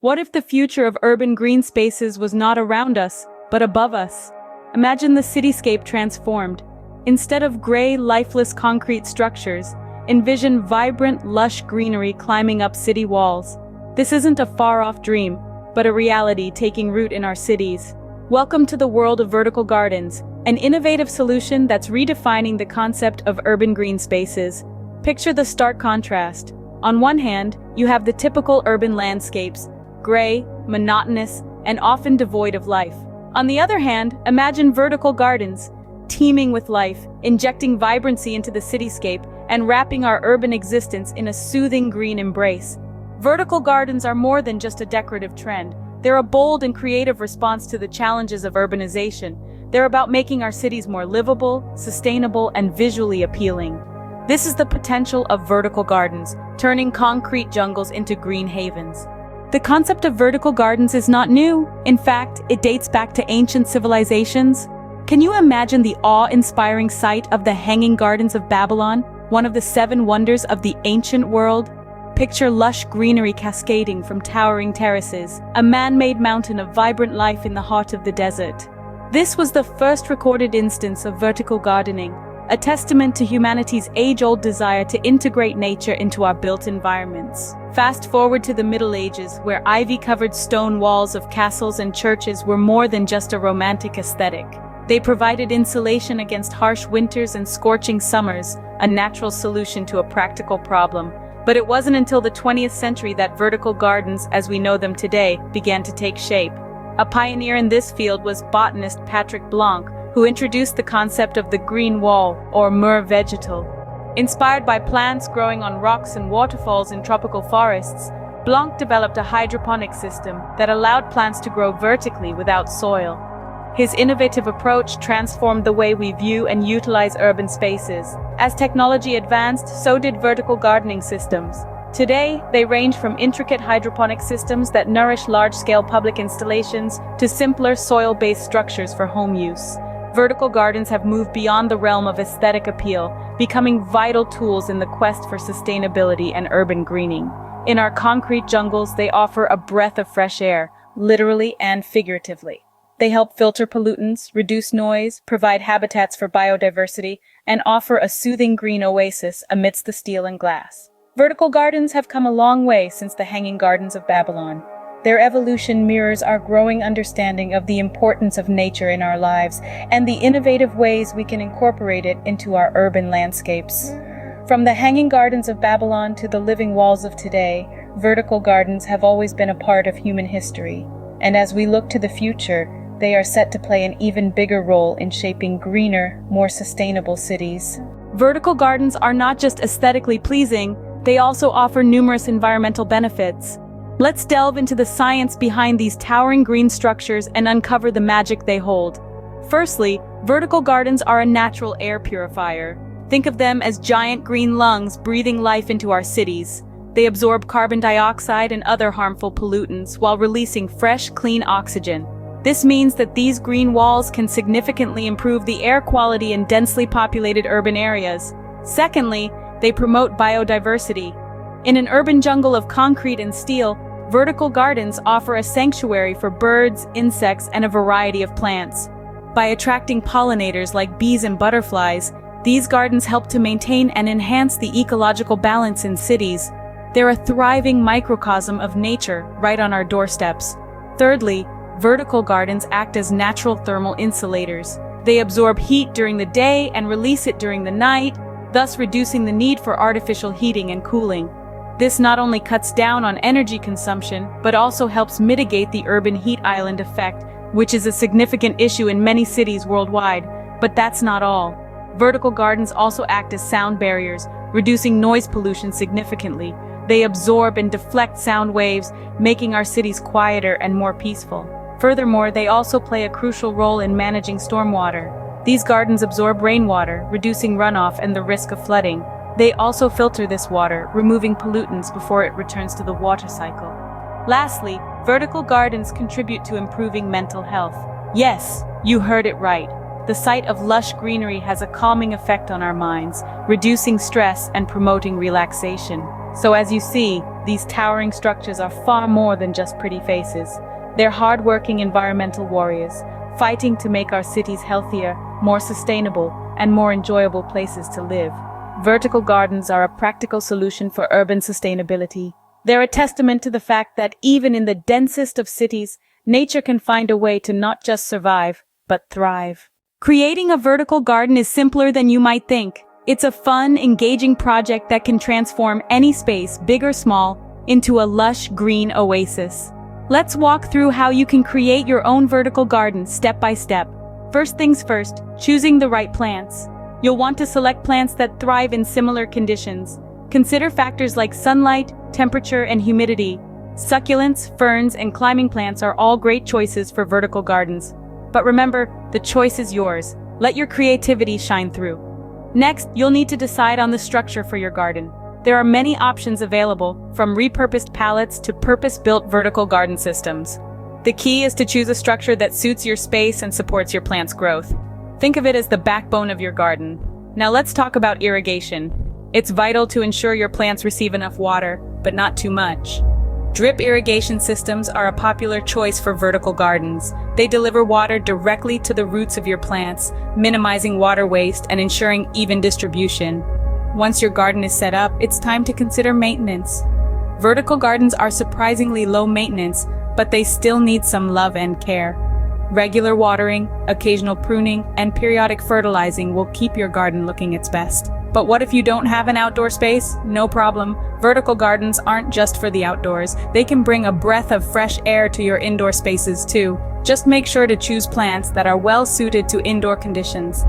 What if the future of urban green spaces was not around us, but above us? Imagine the cityscape transformed. Instead of gray, lifeless concrete structures, envision vibrant, lush greenery climbing up city walls. This isn't a far-off dream, but a reality taking root in our cities. Welcome to the world of vertical gardens, an innovative solution that's redefining the concept of urban green spaces. Picture the stark contrast. On one hand, you have the typical urban landscapes, gray, monotonous, and often devoid of life. On the other hand, imagine vertical gardens, teeming with life, injecting vibrancy into the cityscape and wrapping our urban existence in a soothing green embrace. Vertical gardens are more than just a decorative trend. They're a bold and creative response to the challenges of urbanization. They're about making our cities more livable, sustainable, and visually appealing. This is the potential of vertical gardens, turning concrete jungles into green havens. The concept of vertical gardens is not new. In fact, it dates back to ancient civilizations. Can you imagine the awe-inspiring sight of the Hanging Gardens of Babylon, one of the 7 wonders of the ancient world? Picture lush greenery cascading from towering terraces, a man-made mountain of vibrant life in the heart of the desert. This was the first recorded instance of vertical gardening, a testament to humanity's age-old desire to integrate nature into our built environments. Fast forward to the Middle Ages, where ivy-covered stone walls of castles and churches were more than just a romantic aesthetic. They provided insulation against harsh winters and scorching summers, a natural solution to a practical problem. But it wasn't until the 20th century that vertical gardens, as we know them today, began to take shape. A pioneer in this field was botanist Patrick Blanc, who introduced the concept of the green wall, or mur végétal. Inspired by plants growing on rocks and waterfalls in tropical forests, Blanc developed a hydroponic system that allowed plants to grow vertically without soil. His innovative approach transformed the way we view and utilize urban spaces. As technology advanced, so did vertical gardening systems. Today, they range from intricate hydroponic systems that nourish large-scale public installations to simpler soil-based structures for home use. Vertical gardens have moved beyond the realm of aesthetic appeal, becoming vital tools in the quest for sustainability and urban greening. In our concrete jungles, they offer a breath of fresh air, literally and figuratively. They help filter pollutants, reduce noise, provide habitats for biodiversity, and offer a soothing green oasis amidst the steel and glass. Vertical gardens have come a long way since the Hanging Gardens of Babylon. Their evolution mirrors our growing understanding of the importance of nature in our lives and the innovative ways we can incorporate it into our urban landscapes. From the Hanging Gardens of Babylon to the living walls of today, vertical gardens have always been a part of human history. And as we look to the future, they are set to play an even bigger role in shaping greener, more sustainable cities. Vertical gardens are not just aesthetically pleasing, they also offer numerous environmental benefits. Let's delve into the science behind these towering green structures and uncover the magic they hold. Firstly, vertical gardens are a natural air purifier. Think of them as giant green lungs breathing life into our cities. They absorb carbon dioxide and other harmful pollutants while releasing fresh, clean oxygen. This means that these green walls can significantly improve the air quality in densely populated urban areas. Secondly, they promote biodiversity. In an urban jungle of concrete and steel, vertical gardens offer a sanctuary for birds, insects, and a variety of plants. By attracting pollinators like bees and butterflies, these gardens help to maintain and enhance the ecological balance in cities. They're a thriving microcosm of nature right on our doorsteps. Thirdly, vertical gardens act as natural thermal insulators. They absorb heat during the day and release it during the night, thus reducing the need for artificial heating and cooling. This not only cuts down on energy consumption, but also helps mitigate the urban heat island effect, which is a significant issue in many cities worldwide. But that's not all. Vertical gardens also act as sound barriers, reducing noise pollution significantly. They absorb and deflect sound waves, making our cities quieter and more peaceful. Furthermore, they also play a crucial role in managing stormwater. These gardens absorb rainwater, reducing runoff and the risk of flooding. They also filter this water, removing pollutants before it returns to the water cycle. Lastly, vertical gardens contribute to improving mental health. Yes, you heard it right. The sight of lush greenery has a calming effect on our minds, reducing stress and promoting relaxation. So as you see, these towering structures are far more than just pretty faces. They're hard-working environmental warriors, fighting to make our cities healthier, more sustainable, and more enjoyable places to live. Vertical gardens are a practical solution for urban sustainability. They're a testament to the fact that even in the densest of cities, nature can find a way to not just survive, but thrive. Creating a vertical garden is simpler than you might think. It's a fun, engaging project that can transform any space, big or small, into a lush green oasis. Let's walk through how you can create your own vertical garden step by step. First things first, choosing the right plants. You'll want to select plants that thrive in similar conditions. Consider factors like sunlight, temperature, and humidity. Succulents, ferns, and climbing plants are all great choices for vertical gardens. But remember, the choice is yours. Let your creativity shine through. Next, you'll need to decide on the structure for your garden. There are many options available, from repurposed pallets to purpose-built vertical garden systems. The key is to choose a structure that suits your space and supports your plant's growth. Think of it as the backbone of your garden. Now let's talk about irrigation. It's vital to ensure your plants receive enough water, but not too much. Drip irrigation systems are a popular choice for vertical gardens. They deliver water directly to the roots of your plants, minimizing water waste and ensuring even distribution. Once your garden is set up, it's time to consider maintenance. Vertical gardens are surprisingly low maintenance, but they still need some love and care. Regular watering, occasional pruning, and periodic fertilizing will keep your garden looking its best. But what if you don't have an outdoor space? No problem. Vertical gardens aren't just for the outdoors. They can bring a breath of fresh air to your indoor spaces too. Just make sure to choose plants that are well suited to indoor conditions.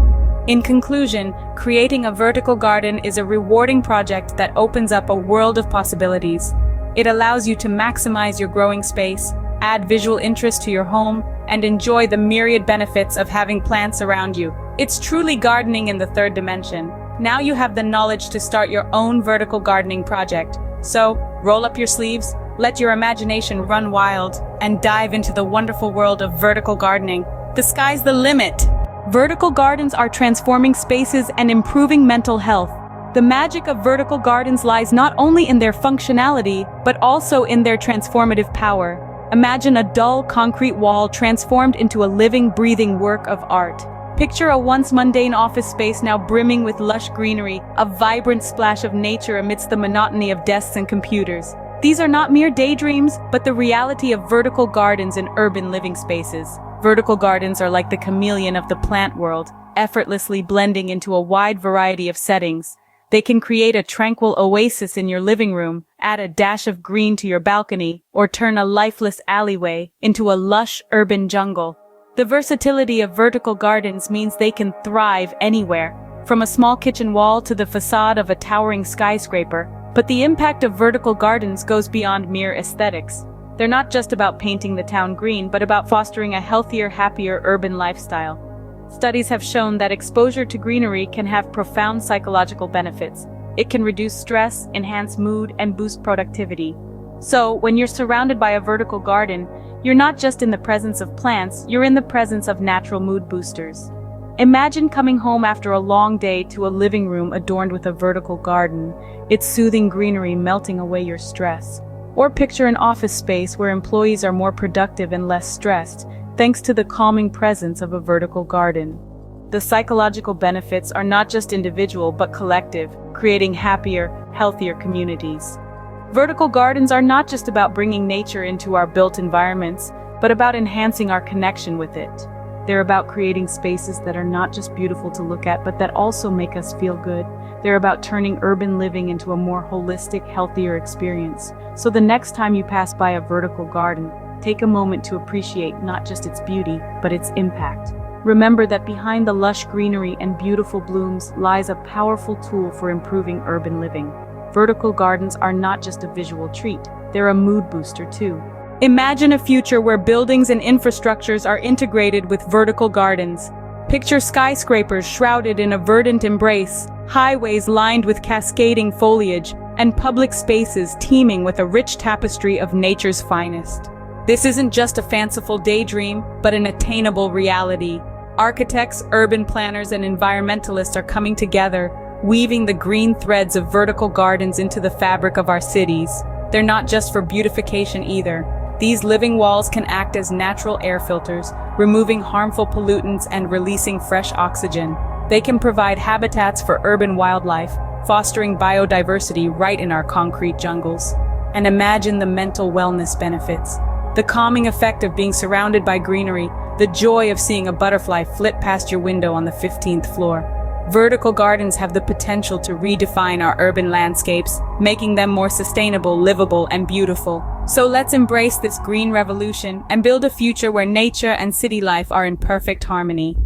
In conclusion, creating a vertical garden is a rewarding project that opens up a world of possibilities. It allows you to maximize your growing space, add visual interest to your home, and enjoy the myriad benefits of having plants around you. It's truly gardening in the third dimension. Now you have the knowledge to start your own vertical gardening project. So, roll up your sleeves, let your imagination run wild, and dive into the wonderful world of vertical gardening. The sky's the limit! Vertical gardens are transforming spaces and improving mental health. The magic of vertical gardens lies not only in their functionality, but also in their transformative power. Imagine a dull concrete wall transformed into a living, breathing work of art. Picture a once mundane office space now brimming with lush greenery, a vibrant splash of nature amidst the monotony of desks and computers. These are not mere daydreams, but the reality of vertical gardens in urban living spaces. Vertical gardens are like the chameleon of the plant world, effortlessly blending into a wide variety of settings. They can create a tranquil oasis in your living room, add a dash of green to your balcony, or turn a lifeless alleyway into a lush urban jungle. The versatility of vertical gardens means they can thrive anywhere, from a small kitchen wall to the facade of a towering skyscraper. But the impact of vertical gardens goes beyond mere aesthetics. They're not just about painting the town green, but about fostering a healthier, happier urban lifestyle. Studies have shown that exposure to greenery can have profound psychological benefits. It can reduce stress, enhance mood, and boost productivity. So, when you're surrounded by a vertical garden, you're not just in the presence of plants, you're in the presence of natural mood boosters. Imagine coming home after a long day to a living room adorned with a vertical garden, its soothing greenery melting away your stress. Or picture an office space where employees are more productive and less stressed, thanks to the calming presence of a vertical garden. The psychological benefits are not just individual but collective, creating happier, healthier communities. Vertical gardens are not just about bringing nature into our built environments, but about enhancing our connection with it. They're about creating spaces that are not just beautiful to look at, but that also make us feel good. They're about turning urban living into a more holistic, healthier experience. So the next time you pass by a vertical garden, take a moment to appreciate not just its beauty, but its impact. Remember that behind the lush greenery and beautiful blooms lies a powerful tool for improving urban living. Vertical gardens are not just a visual treat, they're a mood booster too. Imagine a future where buildings and infrastructures are integrated with vertical gardens. Picture skyscrapers shrouded in a verdant embrace, highways lined with cascading foliage, and public spaces teeming with a rich tapestry of nature's finest. This isn't just a fanciful daydream, but an attainable reality. Architects, urban planners, and environmentalists are coming together, weaving the green threads of vertical gardens into the fabric of our cities. They're not just for beautification either. These living walls can act as natural air filters, removing harmful pollutants and releasing fresh oxygen. They can provide habitats for urban wildlife, fostering biodiversity right in our concrete jungles. And imagine the mental wellness benefits. The calming effect of being surrounded by greenery, the joy of seeing a butterfly flit past your window on the 15th floor. Vertical gardens have the potential to redefine our urban landscapes, making them more sustainable, livable, and beautiful. So let's embrace this green revolution and build a future where nature and city life are in perfect harmony.